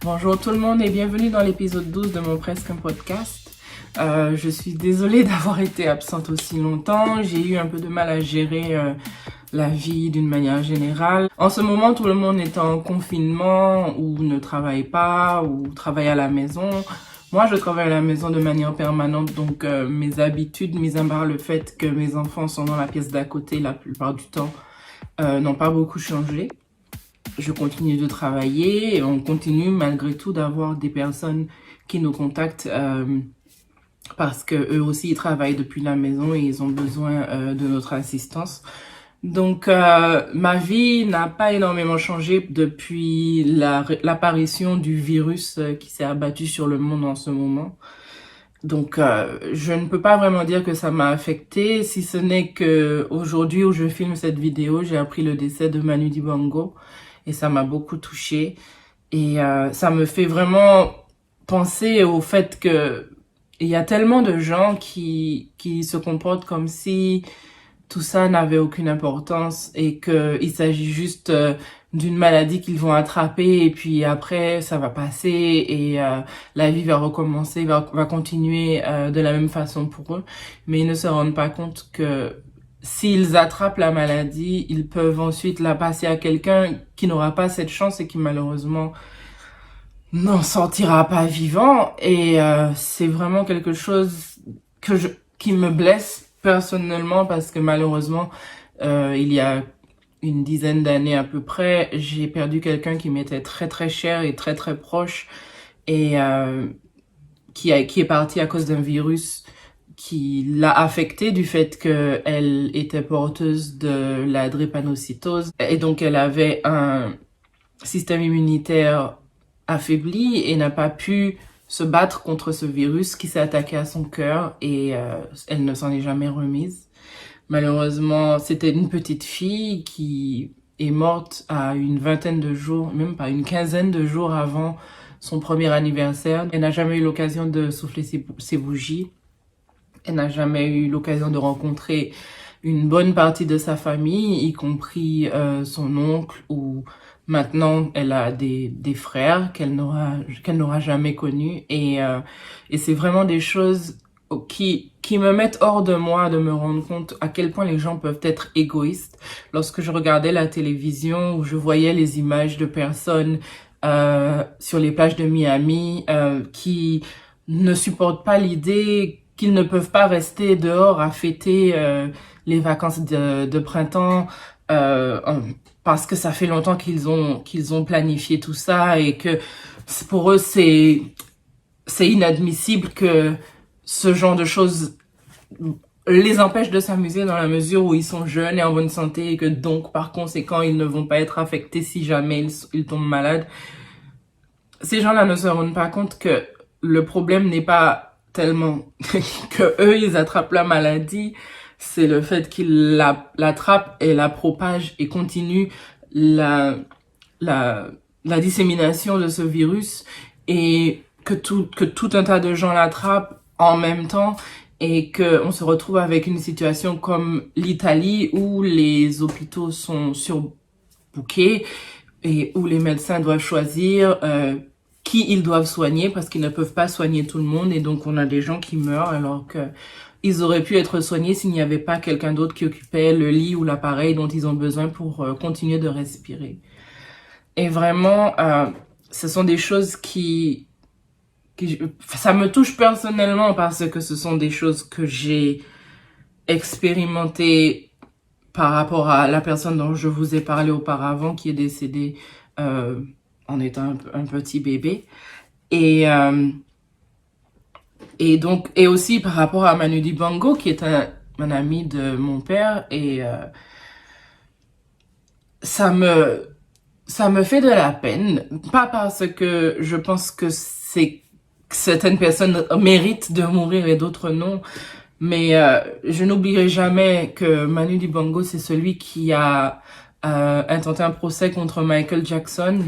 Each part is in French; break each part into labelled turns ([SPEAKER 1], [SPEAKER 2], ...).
[SPEAKER 1] Bonjour tout le monde et bienvenue dans l'épisode 12 de mon Presque un podcast. Je suis désolée d'avoir été absente aussi longtemps. J'ai eu un peu de mal à gérer la vie d'une manière générale. En ce moment, tout le monde est en confinement ou ne travaille pas ou travaille à la maison. Moi, je travaille à la maison de manière permanente, donc mes habitudes, mis à part le fait que mes enfants sont dans la pièce d'à côté la plupart du temps, n'ont pas beaucoup changé. Je continue de travailler et on continue malgré tout d'avoir des personnes qui nous contactent parce que eux aussi ils travaillent depuis la maison et ils ont besoin de notre assistance. Donc ma vie n'a pas énormément changé depuis l'apparition du virus qui s'est abattu sur le monde en ce moment. Donc je ne peux pas vraiment dire que ça m'a affecté, si ce n'est que aujourd'hui où je filme cette vidéo, j'ai appris le décès de Manu Dibango. Et ça m'a beaucoup touchée. Et ça me fait vraiment penser au fait que il y a tellement de gens qui se comportent comme si tout ça n'avait aucune importance et qu'il s'agit juste d'une maladie qu'ils vont attraper et puis après ça va passer et la vie va recommencer, va continuer de la même façon pour eux. Mais ils ne se rendent pas compte que s'ils attrapent la maladie, ils peuvent ensuite la passer à quelqu'un qui n'aura pas cette chance et qui malheureusement n'en sortira pas vivant. Et c'est vraiment quelque chose qui me blesse personnellement parce que malheureusement, il y a une dizaine d'années à peu près, j'ai perdu quelqu'un qui m'était très très cher et très très proche et qui est parti à cause d'un virus qui l'a affectée du fait qu'elle était porteuse de la drépanocytose et donc elle avait un système immunitaire affaibli et n'a pas pu se battre contre ce virus qui s'est attaqué à son cœur et elle ne s'en est jamais remise. Malheureusement, c'était une petite fille qui est morte à une vingtaine de jours, même pas une quinzaine de jours avant son premier anniversaire. Elle n'a jamais eu l'occasion de souffler ses bougies. Elle n'a jamais eu l'occasion de rencontrer une bonne partie de sa famille, y compris son oncle, ou maintenant elle a des frères qu'elle n'aura jamais connus. Et c'est vraiment des choses qui me mettent hors de moi de me rendre compte à quel point les gens peuvent être égoïstes. Lorsque je regardais la télévision, où je voyais les images de personnes sur les plages de Miami qui ne supportent pas l'idée qu'ils ne peuvent pas rester dehors à fêter les vacances de printemps parce que ça fait longtemps qu'ils ont planifié tout ça et que pour eux c'est inadmissible que ce genre de choses les empêche de s'amuser dans la mesure où ils sont jeunes et en bonne santé et que donc par conséquent ils ne vont pas être affectés si jamais ils tombent malades. Ces gens-là ne se rendent pas compte que le problème n'est pas tellement que eux ils attrapent la maladie, c'est le fait qu'ils l'attrapent et la propagent et continuent la dissémination de ce virus et que tout un tas de gens l'attrapent en même temps et que on se retrouve avec une situation comme l'Italie où les hôpitaux sont surbookés et où les médecins doivent choisir qui ils doivent soigner parce qu'ils ne peuvent pas soigner tout le monde et donc on a des gens qui meurent alors que ils auraient pu être soignés s'il n'y avait pas quelqu'un d'autre qui occupait le lit ou l'appareil dont ils ont besoin pour continuer de respirer. Et vraiment, ce sont des choses qui ça me touche personnellement parce que ce sont des choses que j'ai expérimentées par rapport à la personne dont je vous ai parlé auparavant qui est décédée en étant un petit bébé et donc et aussi par rapport à Manu Dibango qui est un ami de mon père et ça me fait de la peine, pas parce que je pense que certaines personnes méritent de mourir et d'autres non, mais je n'oublierai jamais que Manu Dibango c'est celui qui a intenté un procès contre Michael Jackson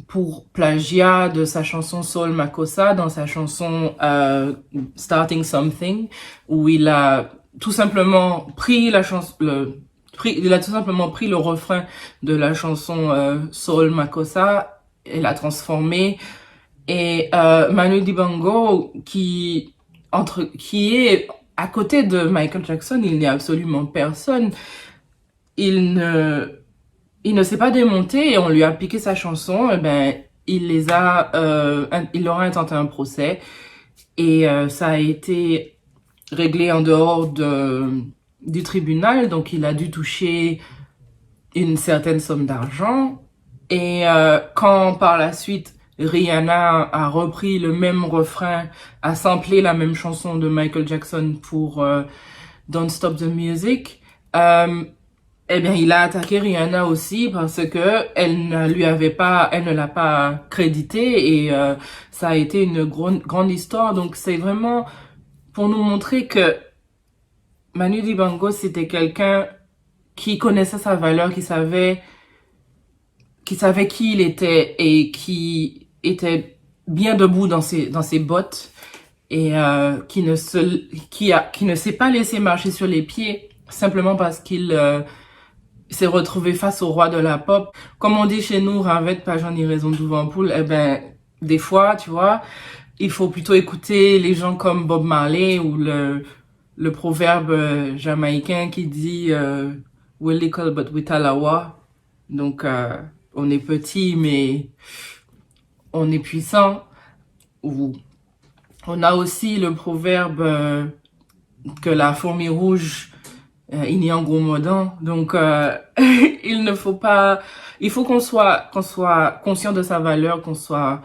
[SPEAKER 1] pour plagiat de sa chanson Soul Makossa dans sa chanson Starting Something, où il a tout simplement pris la chanson, il a tout simplement pris le refrain de la chanson Soul Makossa elle a transformé. Et Manu Dibango, qui est à côté de Michael Jackson, il n'est absolument personne. Il ne s'est pas démonté et on lui a piqué sa chanson. Et ben, il leur a intenté un procès et ça a été réglé en dehors du tribunal. Donc, il a dû toucher une certaine somme d'argent. Et quand par la suite Rihanna a repris le même refrain, a samplé la même chanson de Michael Jackson pour Don't Stop the Music, eh bien, il a attaqué Rihanna aussi parce que elle ne l'a pas crédité et ça a été une grande histoire. Donc, c'est vraiment pour nous montrer que Manu Dibango, c'était quelqu'un qui connaissait sa valeur, qui savait qui il était et qui était bien debout dans ses bottes et qui ne s'est pas laissé marcher sur les pieds simplement parce qu'il s'est retrouvé face au roi de la pop. Comme on dit chez nous, Ravette, pas j'en ai raison d'ouvrir poule. Eh ben, des fois, tu vois, il faut plutôt écouter les gens comme Bob Marley ou le proverbe jamaïcain qui dit we're little but we talawa. Donc, on est petit, mais on est puissant. Ou on a aussi le proverbe que la fourmi rouge, il n'y a en gros mordant. Donc, il faut qu'on soit conscient de sa valeur, qu'on soit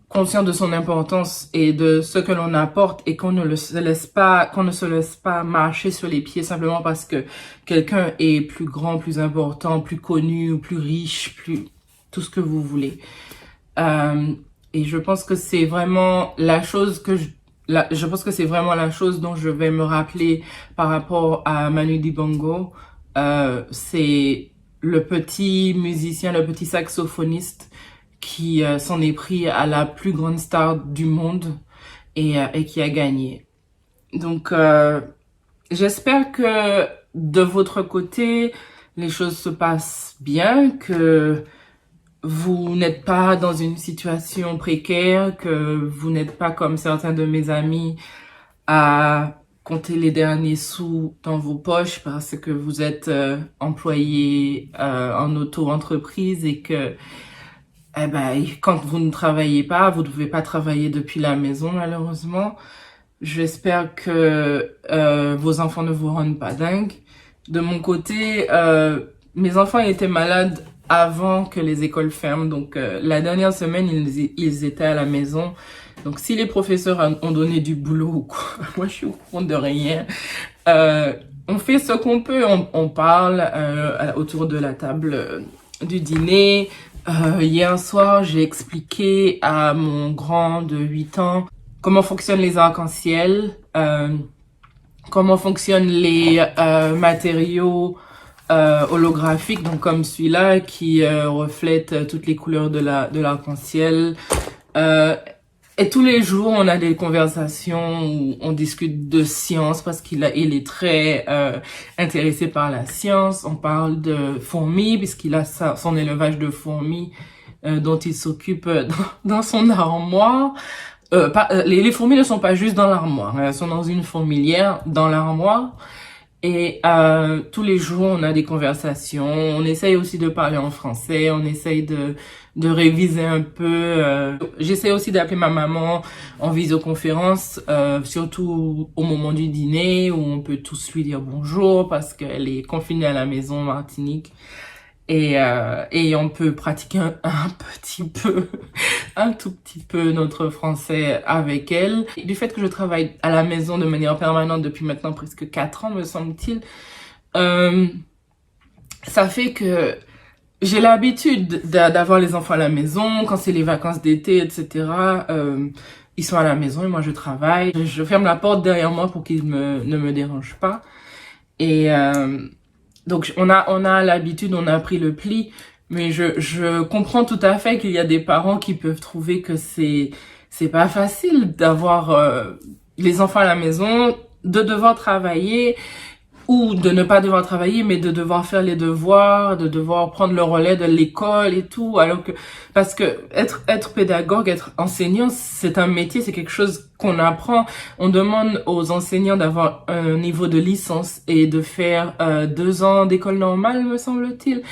[SPEAKER 1] conscient de son importance et de ce que l'on apporte et qu'on ne se laisse pas marcher sur les pieds simplement parce que quelqu'un est plus grand, plus important, plus connu, plus riche, plus tout ce que vous voulez. Et je pense que c'est vraiment la chose c'est vraiment la chose dont je vais me rappeler par rapport à Manu Dibango. C'est le petit musicien, le petit saxophoniste qui s'en est pris à la plus grande star du monde et qui a gagné. Donc, j'espère que de votre côté, les choses se passent bien, que vous n'êtes pas dans une situation précaire, que vous n'êtes pas comme certains de mes amis à compter les derniers sous dans vos poches parce que vous êtes employé en auto-entreprise et que eh ben, quand vous ne travaillez pas, vous ne devez pas travailler depuis la maison, malheureusement. J'espère que vos enfants ne vous rendent pas dingue. De mon côté, mes enfants étaient malades avant que les écoles ferment. Donc, la dernière semaine, ils étaient à la maison. Donc, si les professeurs ont donné du boulot ou quoi, moi, je suis au courant de rien. On fait ce qu'on peut. On parle autour de la table du dîner. Hier soir, j'ai expliqué à mon grand de 8 ans comment fonctionnent les arcs-en-ciel, comment fonctionnent les matériaux holographiques, donc comme celui-là qui reflète toutes les couleurs de l'arc-en-ciel. Et tous les jours, on a des conversations où on discute de science parce il est très intéressé par la science. On parle de fourmis puisqu'il a son élevage de fourmis dont il s'occupe dans son armoire. Les fourmis ne sont pas juste dans l'armoire, elles sont dans une fourmilière dans l'armoire. Et tous les jours, on a des conversations. On essaye aussi de parler en français. On essaye de réviser un peu. J'essaie aussi d'appeler ma maman en visioconférence, surtout au moment du dîner où on peut tous lui dire bonjour parce qu'elle est confinée à la maison en Martinique. Et on peut pratiquer un tout petit peu notre français avec elle. Du fait que je travaille à la maison de manière permanente depuis maintenant presque 4 ans, me semble-t-il, ça fait que j'ai l'habitude d'avoir les enfants à la maison, quand c'est les vacances d'été, etc. Ils sont à la maison et moi je travaille. Je ferme la porte derrière moi pour qu'ils ne me dérangent pas. Et donc on a l'habitude, on a pris le pli, mais je comprends tout à fait qu'il y a des parents qui peuvent trouver que c'est pas facile d'avoir les enfants à la maison, de devoir travailler ou de ne pas devoir travailler, mais de devoir faire les devoirs, de devoir prendre le relais de l'école et tout, alors que, parce que être pédagogue, être enseignant, c'est un métier, c'est quelque chose qu'on apprend. On demande aux enseignants d'avoir un niveau de licence et de faire 2 ans d'école normale, me semble-t-il.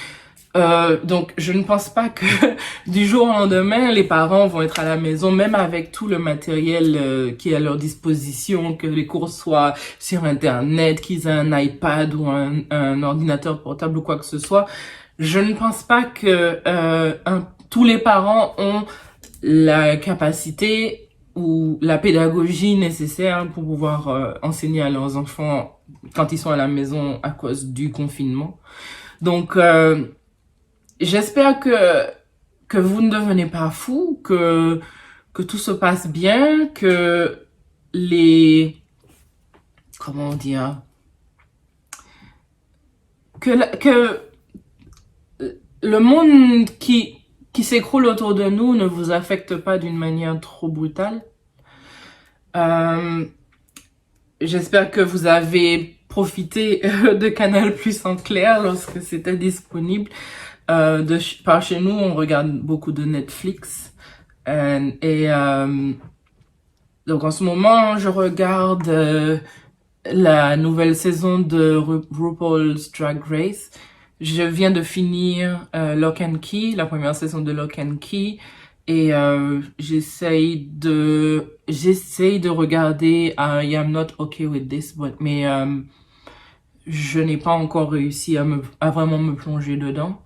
[SPEAKER 1] Donc, je ne pense pas que du jour au lendemain, les parents vont être à la maison, même avec tout le matériel qui est à leur disposition, que les cours soient sur Internet, qu'ils aient un iPad ou un ordinateur portable ou quoi que ce soit. Je ne pense pas que tous les parents ont la capacité ou la pédagogie nécessaire pour pouvoir enseigner à leurs enfants quand ils sont à la maison à cause du confinement. Donc, j'espère que vous ne devenez pas fou, que tout se passe bien, que comment dire, que le monde qui s'écroule autour de nous ne vous affecte pas d'une manière trop brutale. J'espère que vous avez profité de Canal+ en clair lorsque c'était disponible. Par chez nous, on regarde beaucoup de Netflix. Donc en ce moment, je regarde la nouvelle saison de RuPaul's Drag Race. Je viens de finir Lock and Key, la première saison de Lock and Key. Et j'essaye de regarder I Am Not Okay With This, mais je n'ai pas encore réussi à vraiment me plonger dedans.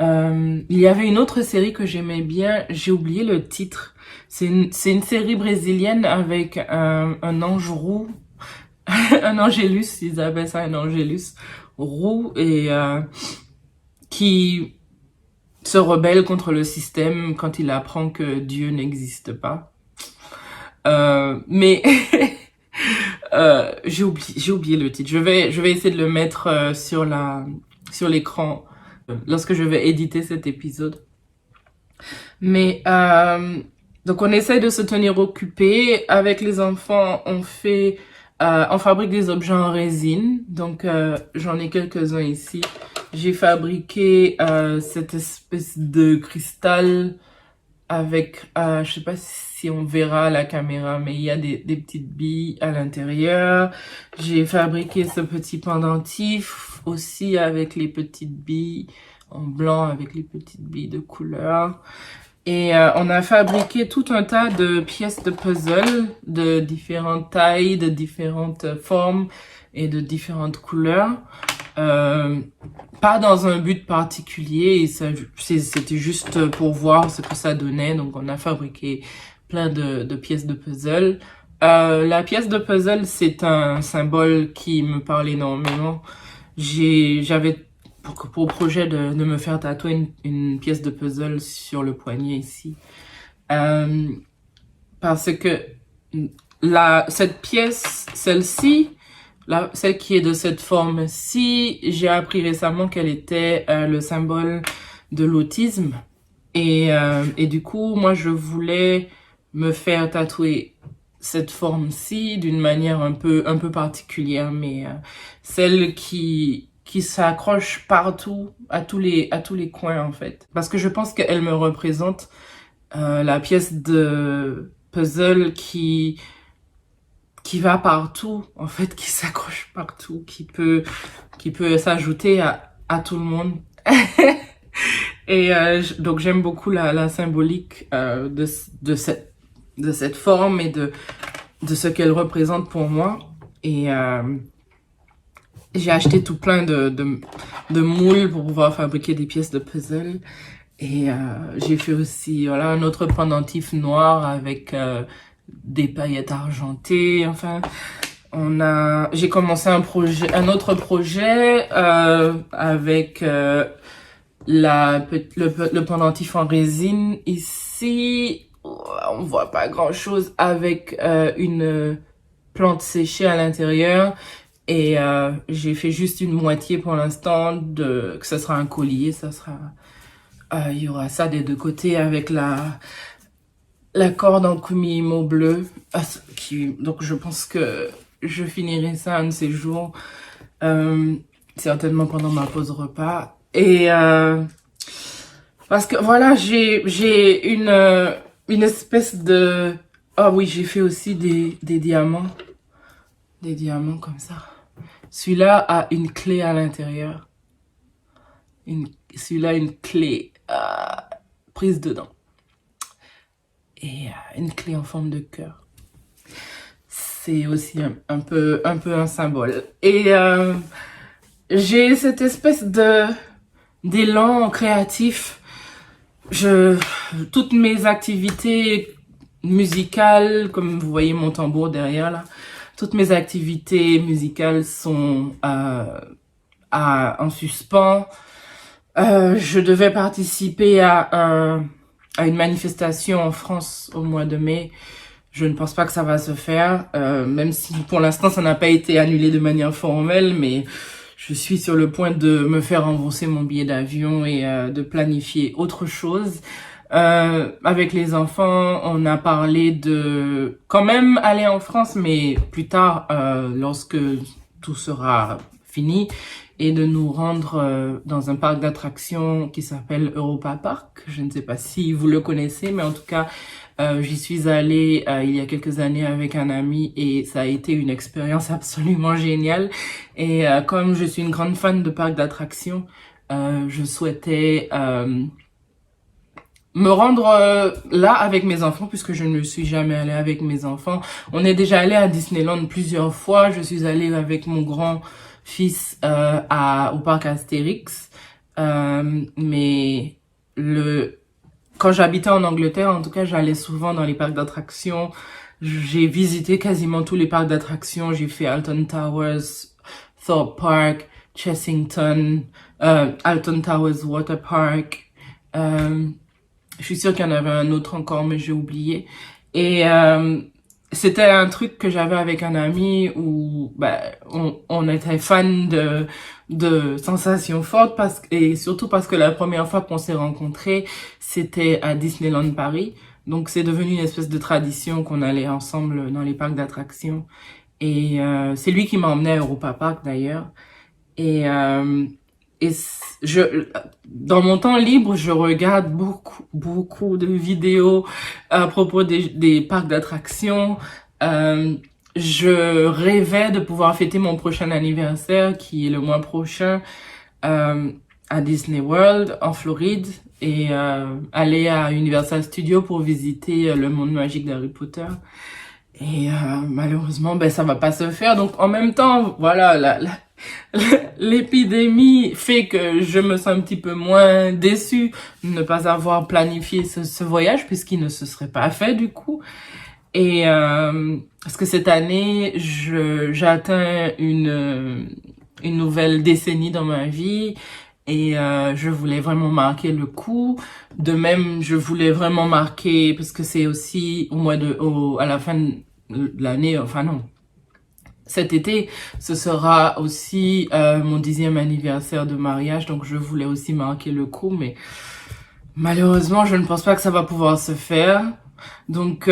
[SPEAKER 1] Il y avait une autre série que j'aimais bien, j'ai oublié le titre. C'est une série brésilienne avec un ange roux, un angélus, ils appellent ça un angélus roux, et qui se rebelle contre le système quand il apprend que Dieu n'existe pas. Mais j'ai oublié le titre. Je vais essayer de le mettre sur l'écran lorsque je vais éditer cet épisode. Mais donc on essaie de se tenir occupé avec les enfants. On fabrique des objets en résine. Donc j'en ai quelques-uns ici. J'ai fabriqué cette espèce de cristal avec, je sais pas si on verra à la caméra, mais il y a des petites billes à l'intérieur. J'ai fabriqué ce petit pendentif aussi avec les petites billes en blanc, avec les petites billes de couleur. Et on a fabriqué tout un tas de pièces de puzzle de différentes tailles, de différentes formes et de différentes couleurs. Pas dans un but particulier, c'était juste pour voir ce que ça donnait. Donc on a fabriqué plein de pièces de puzzle. La pièce de puzzle, c'est un symbole qui me parle énormément. J'avais pour projet de me faire tatouer une pièce de puzzle sur le poignet ici. Parce que cette pièce, celle-ci, celle qui est de cette forme-ci, j'ai appris récemment qu'elle était le symbole de l'autisme. Et du coup, moi, je voulais me faire tatouer cette forme-ci d'une manière un peu particulière, mais celle qui s'accroche partout, à tous les coins, en fait. Parce que je pense qu'elle me représente la pièce de puzzle qui va partout, en fait, qui s'accroche partout, qui peut s'ajouter à tout le monde. Et donc j'aime beaucoup la symbolique de cette forme et de ce qu'elle représente pour moi. Et j'ai acheté tout plein de moules pour pouvoir fabriquer des pièces de puzzle. Et j'ai fait aussi un autre pendentif noir avec des paillettes argentées. Enfin, j'ai commencé un autre projet avec le pendentif en résine. Ici, on voit pas grand chose, avec une plante séchée à l'intérieur. Et j'ai fait juste une moitié pour l'instant, que ce sera un collier, il y aura ça des deux côtés avec la corde en kumihimo bleu. Donc je pense que je finirai ça un de ces jours. certainement pendant ma pause repas. Et parce que voilà, j'ai une espèce de... Ah oui, j'ai fait aussi des diamants. Des diamants comme ça. Celui-là a une clé à l'intérieur. Celui-là a une clé prise dedans. Et une clé en forme de cœur. C'est aussi un peu un symbole. Et j'ai cette espèce d'élan créatif. Toutes mes activités musicales, comme vous voyez mon tambour derrière là, toutes mes activités musicales sont en suspens. Je devais participer à une manifestation en France au mois de mai. Je ne pense pas que ça va se faire, même si pour l'instant ça n'a pas été annulé de manière formelle, mais je suis sur le point de me faire rembourser mon billet d'avion et de planifier autre chose. Avec les enfants, on a parlé de quand même aller en France, mais plus tard, lorsque tout sera fini, et de nous rendre dans un parc d'attractions qui s'appelle Europa Park. Je ne sais pas si vous le connaissez, mais en tout cas, j'y suis allée il y a quelques années avec un ami et ça a été une expérience absolument géniale. Et comme je suis une grande fan de parcs d'attractions, je souhaitais me rendre là avec mes enfants puisque je ne suis jamais allée avec mes enfants. On est déjà allé à Disneyland plusieurs fois. Je suis allée avec mon grand-fils au parc Astérix. Mais quand j'habitais en Angleterre, en tout cas, j'allais souvent dans les parcs d'attractions. J'ai visité quasiment tous les parcs d'attractions. J'ai fait Alton Towers, Thorpe Park, Chessington, Alton Towers Water Park. Je suis sûre qu'il y en avait un autre encore, mais j'ai oublié. Et c'était un truc que j'avais avec un ami où on était fan de sensations fortes et surtout parce que la première fois qu'on s'est rencontrés, c'était à Disneyland Paris. Donc c'est devenu une espèce de tradition qu'on allait ensemble dans les parcs d'attractions. Et c'est lui qui m'a emmené à Europa Park d'ailleurs. Et dans mon temps libre, je regarde beaucoup de vidéos à propos des parcs d'attractions. Je rêvais de pouvoir fêter mon prochain anniversaire, qui est le mois prochain, à Disney World, en Floride, et aller à Universal Studios pour visiter le monde magique d'Harry Potter. Et malheureusement, ça va pas se faire. Donc en même temps, voilà, l'épidémie fait que je me sens un petit peu moins déçue de ne pas avoir planifié ce voyage puisqu'il ne se serait pas fait du coup. Et parce que cette année, j'atteins une nouvelle décennie dans ma vie et je voulais vraiment marquer le coup. De même, je voulais vraiment marquer parce que c'est aussi à la fin de l'année, enfin non. Cet été, ce sera aussi mon 10e anniversaire de mariage, donc je voulais aussi marquer le coup, mais malheureusement, je ne pense pas que ça va pouvoir se faire. Donc,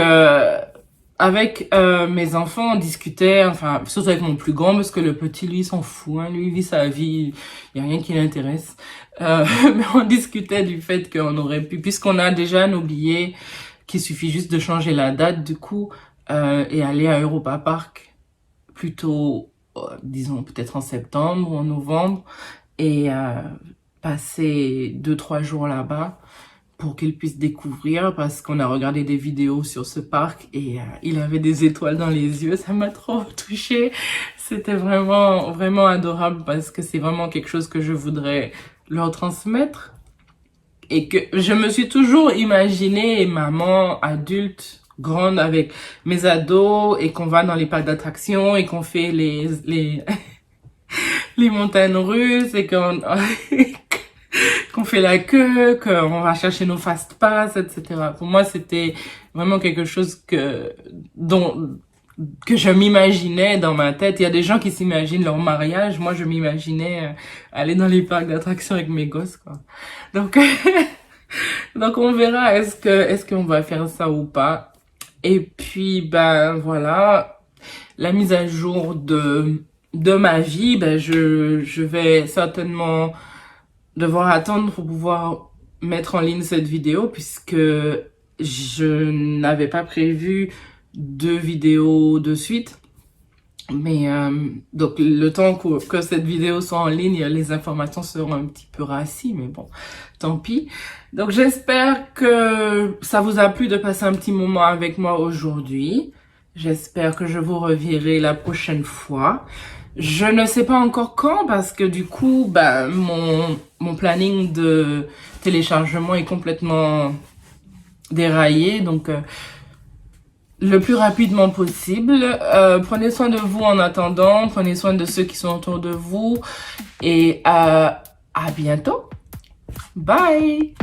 [SPEAKER 1] avec mes enfants, on discutait, enfin, surtout avec mon plus grand, parce que le petit, lui, s'en fout, hein, lui, il vit sa vie, il n'y a rien qui l'intéresse. Mais on discutait du fait qu'on aurait pu, puisqu'on a déjà nos billets, qu'il suffit juste de changer la date, du coup, et aller à Europa Park plutôt, disons, peut-être en septembre ou en novembre, et passer 2-3 jours là-bas pour qu'il puisse découvrir, parce qu'on a regardé des vidéos sur ce parc et il avait des étoiles dans les yeux, ça m'a trop touchée. C'était vraiment, vraiment adorable parce que c'est vraiment quelque chose que je voudrais leur transmettre et que je me suis toujours imaginé maman adulte grande avec mes ados et qu'on va dans les parcs d'attractions et qu'on fait les montagnes russes et qu'on fait la queue, qu'on va chercher nos fast pass, etc. Pour moi, c'était vraiment quelque chose que je m'imaginais dans ma tête. Il y a des gens qui s'imaginent leur mariage. Moi, je m'imaginais aller dans les parcs d'attractions avec mes gosses, quoi. Donc, donc on verra est-ce qu'on va faire ça ou pas. Et puis, voilà, la mise à jour de de ma vie, ben je vais certainement devoir attendre pour pouvoir mettre en ligne cette vidéo puisque je n'avais pas prévu 2 vidéos de suite. Mais donc le temps que cette vidéo soit en ligne, les informations seront un petit peu rassis, mais bon, tant pis. Donc j'espère que ça vous a plu de passer un petit moment avec moi aujourd'hui. J'espère que je vous reverrai la prochaine fois. Je ne sais pas encore quand parce que du coup, ben, mon planning de téléchargement est complètement déraillé. Donc le plus rapidement possible. Prenez soin de vous en attendant. Prenez soin de ceux qui sont autour de vous. Et à bientôt. Bye!